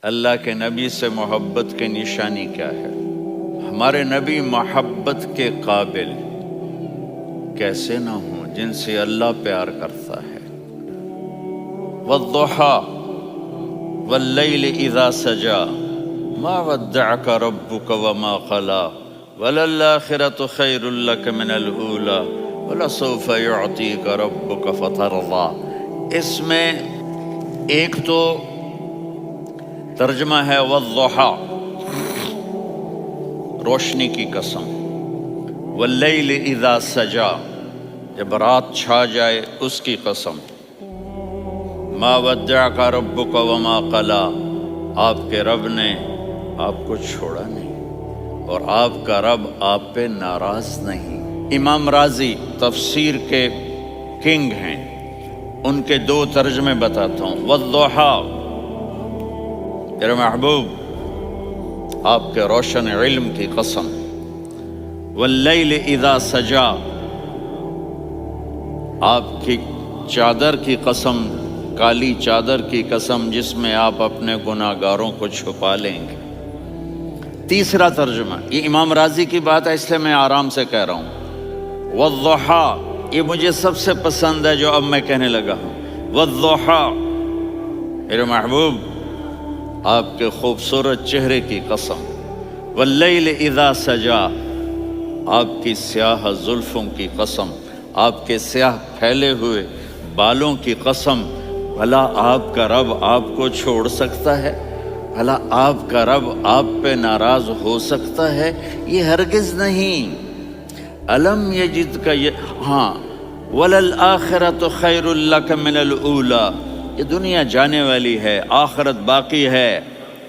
اللہ کے نبی سے محبت کی نشانی کیا ہے؟ ہمارے نبی محبت کے قابل کیسے نہ ہوں جن سے اللہ پیار کرتا ہے۔ والضحى واللیل اذا سجا ما ودعك ربك وما قلى وللآخرة خیر لك من الأولى ولسوف يعطيك ربك فترضى۔ اس میں ایک تو ترجمہ ہے والضحى روشنی کی قسم، واللیل اذا سجا جب رات چھا جائے اس کی قسم، ما ودعک ربک وما قلی آپ کے رب نے آپ کو چھوڑا نہیں اور آپ کا رب آپ پہ ناراض نہیں۔ امام رازی تفسیر کے کنگ ہیں، ان کے دو ترجمے بتاتا ہوں۔ والضحى میرے محبوب آپ کے روشن علم کی قسم، واللیل اذا سجا آپ کی چادر کی قسم، کالی چادر کی قسم جس میں آپ اپنے گناہگاروں کو چھپا لیں گے۔ تیسرا ترجمہ، یہ امام راضی کی بات ہے اس لیے میں آرام سے کہہ رہا ہوں۔ والضحى یہ مجھے سب سے پسند ہے جو اب میں کہنے لگا ہوں۔ والضحى میرے محبوب آپ کے خوبصورت چہرے کی قسم، واللیل اذا سجا آپ کی سیاہ زلفوں کی قسم، آپ کے سیاہ پھیلے ہوئے بالوں کی قسم۔ بھلا آپ کا رب آپ کو چھوڑ سکتا ہے؟ بھلا آپ کا رب آپ پہ ناراض ہو سکتا ہے؟ یہ ہرگز نہیں۔ الم یجد کا ہاں وللآخرۃ خیر لک من الاولی، یہ دنیا جانے والی ہے، آخرت باقی ہے۔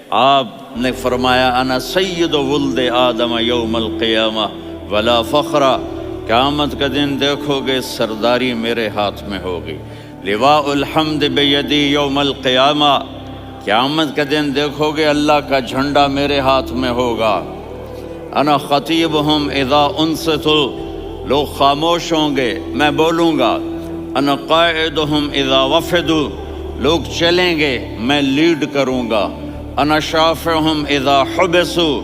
آپ نے فرمایا انا سید ولد آدم یوم القیامہ ولا فخر، قیامت کا دن دیکھو گے سرداری میرے ہاتھ میں ہوگی۔ لواء الحمد بیدی یوم القیامہ، قیامت کا دن دیکھو گے اللہ کا جھنڈا میرے ہاتھ میں ہوگا۔ انا خطیبہم اذا انصتوا، لوگ خاموش ہوں گے میں بولوں گا۔ انا قائدہم اذا وفدوا، لوگ چلیں گے میں لیڈ کروں گا۔ انا شافعہم اذا حبسوا،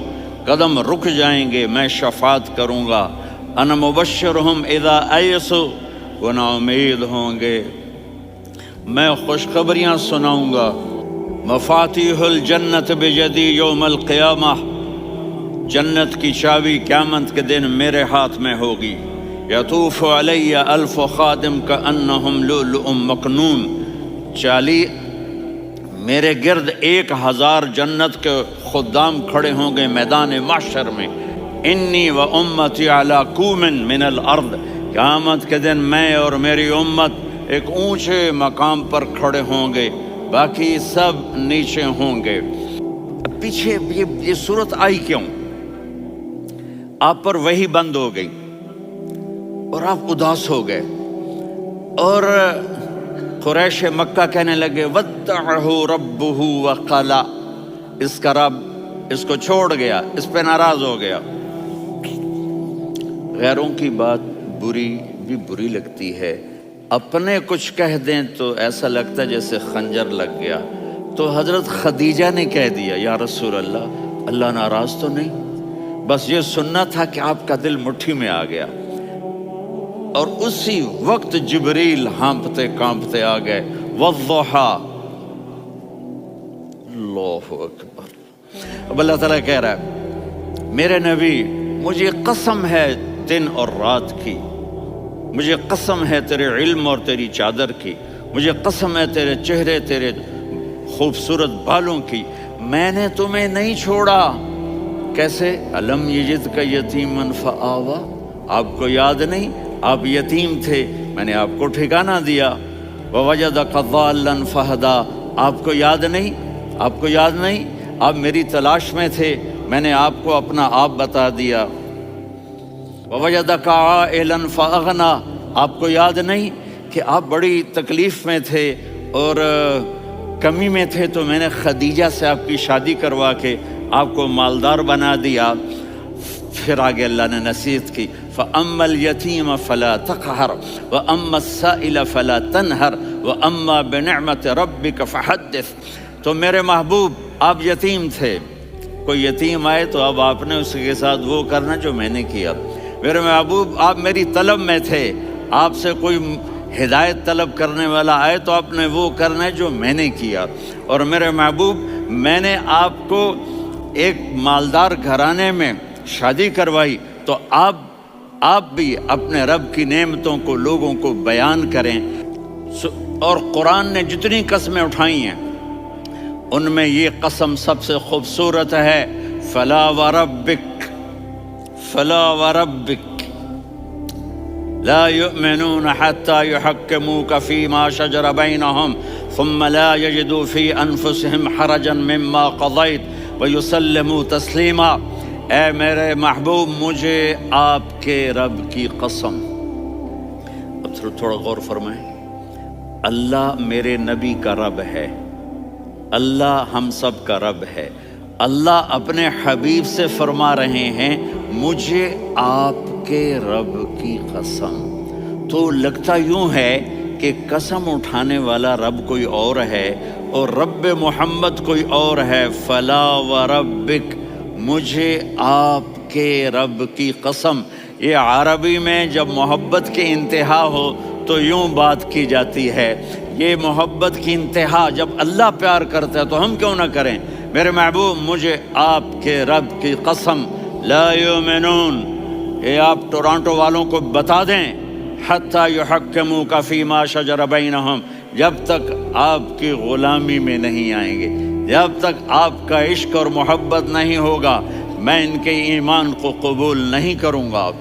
قدم رک جائیں گے میں شفاعت کروں گا۔ انا مبشرہم اذا ایسوا، وہ نا امید ہوں گے میں خوشخبریاں سناؤں گا۔ مفاتیح الجنت بیدی یوم القیامہ، جنت کی چابی قیامت کے دن میرے ہاتھ میں ہوگی۔ یطوف علی الف خادم کانہم لؤلؤ مکنون، چالی میرے گرد 1000 جنت کے خدام کھڑے ہوں گے میدان محشر میں۔ انی و امتی علی کوم من الارض، قیامت کے دن میں اور میری امت ایک اونچے مقام پر کھڑے ہوں گے، باقی سب نیچے ہوں گے۔ پیچھے یہ صورت آئی کیوں؟ آپ پر وحی بند ہو گئی اور آپ اداس ہو گئے، اور قریش مکہ کہنے لگے ودعہ ربہ وقلا، اس کا رب اس کو چھوڑ گیا، اس پہ ناراض ہو گیا۔ غیروں کی بات بری لگتی ہے، اپنے کچھ کہہ دیں تو ایسا لگتا ہے جیسے خنجر لگ گیا۔ تو حضرت خدیجہ نے کہہ دیا یا رسول اللہ، اللہ ناراض تو نہیں؟ بس یہ سننا تھا کہ آپ کا دل مٹھی میں آ گیا۔ اور اسی وقت جبریل ہانپتے کانپتے آ گئے۔ والضحى، اللہ اکبر۔ اب اللہ تعالیٰ کہہ رہا ہے میرے نبی مجھے قسم ہے دن اور رات کی، مجھے قسم ہے تیرے علم اور تیری چادر کی، مجھے قسم ہے تیرے چہرے تیرے خوبصورت بالوں کی، میں نے تمہیں نہیں چھوڑا۔ کیسے؟ الم یجد کا یتیما فآویٰ، آپ کو یاد نہیں آپ یتیم تھے میں نے آپ کو ٹھکانہ دیا۔ ووجدک ضالا فہدیٰ، آپ کو یاد نہیں آپ میری تلاش میں تھے میں نے آپ کو اپنا آپ بتا دیا۔ ووجدک عائلا فاغنیٰ، آپ کو یاد نہیں کہ آپ بڑی تکلیف میں تھے اور کمی میں تھے تو میں نے خدیجہ سے آپ کی شادی کروا کے آپ کو مالدار بنا دیا۔ پھر آگے اللہ نے نصیحت کی، فَأَمَّا الْيَتِيمَ فَلَا تَقْهَرْ وَأَمَّا السَّائِلَ فَلَا تَنْهَرْ وَأَمَّا بِنِعْمَةِ رَبِّكَ فَحَدِّثْ۔ تو میرے محبوب آپ یتیم تھے، کوئی یتیم آئے تو اب آپ نے اس کے ساتھ وہ کرنا جو میں نے کیا۔ میرے محبوب آپ میری طلب میں تھے، آپ سے کوئی ہدایت طلب کرنے والا آئے تو آپ نے وہ کرنا ہے جو میں نے کیا۔ اور میرے محبوب میں نے آپ کو ایک مالدار گھرانے میں شادی کروائی تو آپ بھی اپنے رب کی نعمتوں کو لوگوں کو بیان کریں۔ اور قرآن نے جتنی قسمیں اٹھائی ہیں ان میں یہ قسم سب سے خوبصورت ہے، فلا وربک فلا وربک لا يؤمنون حتى يحكموك فيما شجر بينهم ثم لا يجدوا في انفسهم حرجا مما قضيت ويسلموا تسلیما۔ اے میرے محبوب مجھے آپ کے رب کی قسم۔ اب تھوڑا غور فرمائیں، اللہ میرے نبی کا رب ہے، اللہ ہم سب کا رب ہے۔ اللہ اپنے حبیب سے فرما رہے ہیں مجھے آپ کے رب کی قسم۔ تو لگتا یوں ہے کہ قسم اٹھانے والا رب کوئی اور ہے اور رب محمد کوئی اور ہے۔ فلا وربک مجھے آپ کے رب کی قسم۔ یہ عربی میں جب محبت کی انتہا ہو تو یوں بات کی جاتی ہے، یہ محبت کی انتہا جب اللہ پیار کرتا ہے تو ہم کیوں نہ کریں۔ میرے محبوب مجھے آپ کے رب کی قسم، لا یؤمنون، یہ آپ ٹورانٹو والوں کو بتا دیں، حتی یحکموک فیما شجر بینہم، جب تک آپ کی غلامی میں نہیں آئیں گے، جب تک آپ کا عشق اور محبت نہیں ہوگا میں ان کے ایمان کو قبول نہیں کروں گا۔